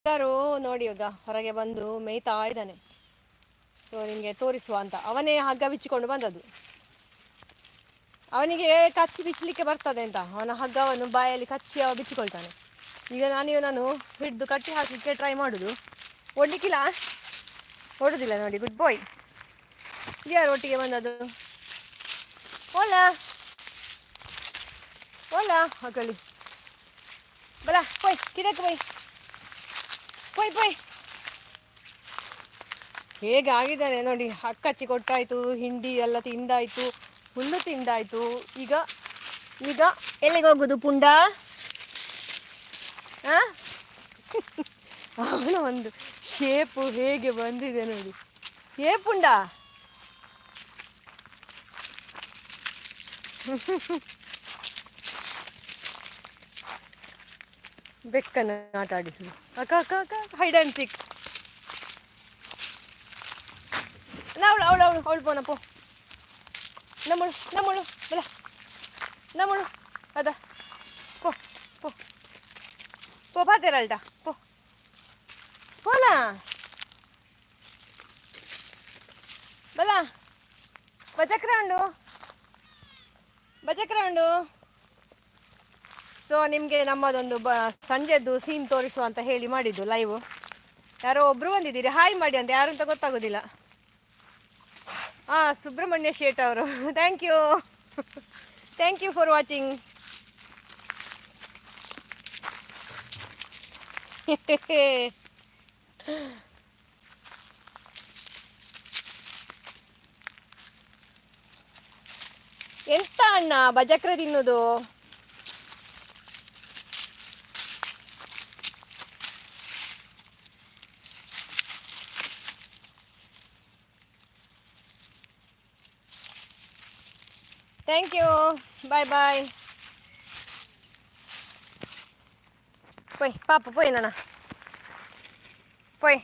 ಯಾರು ನೋಡಿ ಈಗ ಹೊರಗೆ ಬಂದು ಮೇಯ್ತಾ ಇದ್ದಾನೆ. ಸೊ ನಿಮಗೆ ತೋರಿಸುವ ಅಂತ ಅವನೇ ಹಗ್ಗ ಬಿಚ್ಚಿಕೊಂಡು ಬಂದದ್ದು. ಅವನಿಗೆ ಕಚ್ಚಿ ಬಿಚ್ಚಲಿಕ್ಕೆ ಬರ್ತದೆ ಅಂತ ಅವನ ಹಗ್ಗವನ್ನು ಬಾಯಲ್ಲಿ ಕಚ್ಚಿ ಅವ ಬಿಚ್ಚಿಕೊಳ್ತಾನೆ. ಈಗ ನಾನು ಹಿಡಿದು ಕಟ್ಟಿ ಹಾಕಲಿಕ್ಕೆ ಟ್ರೈ ಮಾಡೋದು. ಓಡಲಿಕ್ಕಿಲ್ಲ, ಓಡುದಿಲ್ಲ ನೋಡಿ. ಗುಡ್ ಬಾಯ್. ಯಾರು ಒಟ್ಟಿಗೆ ಬಂದದ್ದು? ಓಲಾ ಓಲಾ ಹಾಕಲಿ ಬಲ ಪೊಯ್ ಕಿಡಕ್ಕೆ ಪೊಯ್ ಪೊಯ್ ಪೊಯ್. ಹೇಗಾಗಿದ್ದಾನೆ ನೋಡಿ. ಹಕ್ಕಚ್ಚಿ ಕೊಟ್ಟಾಯ್ತು, ಹಿಂಡಿ ಎಲ್ಲ ತಿಂದಾಯ್ತು, ಹುಲ್ಲು ತಿಂದಾಯ್ತು. ಈಗ ಈಗ ಎಲ್ಲಿಗೆ ಹೋಗುದು ಪುಂಡ? ಅವನ ಒಂದು ಶೇಪು ಹೇಗೆ ಬಂದಿದೆ ನೋಡಿ. ಏ ಪುಂಡ ಬೆಕ್ಕನ್ನು ಆಟ ಆಡಿಸುದು. ಅಕ್ಕ ಅಕ್ಕ ಅಕ್ಕ ಹೈಡ್ ಆ್ಯಂಡ್ ಸಿಕ್. ಅವಳು ಪೋನ ಪೋ ನಮ್ಮಳು ಬಲ ನಮ್ಮಳು ಅದ ಪೋ ಪೋ ಪೋ ಪಾತೆರಲ್ಟ ಪೋ ಪೋಲ ಬಲ ಬಜಕ್ರ ಉಂಡು. ಸೊ ನಿಮಗೆ ನಮ್ಮದೊಂದು ಸಂಜೆದ್ದು ಸೀನ್ ತೋರಿಸುವ ಅಂತ ಹೇಳಿ ಮಾಡಿದ್ದು ಲೈವ್. ಯಾರೋ ಒಬ್ರು ಬಂದಿದ್ದೀರಿ, ಹಾಯ್ ಮಾಡಿ ಅಂತ. ಯಾರು ಅಂತ ಗೊತ್ತಾಗೋದಿಲ್ಲ. ಸುಬ್ರಹ್ಮಣ್ಯ ಶೇಟ್ ಅವರು. Thank you for watching. ಎಂತ ಅಣ್ಣ ಬಜಕ್ರ ತಿನ್ನೋದು? ಥ್ಯಾಂಕ್ ಯು, ಬಾಯ್ ಬಾಯ್. ಪೊಯ್ ಪಾಪ ಪೊಯ್ ನನ್ನ ಪೊಯ್.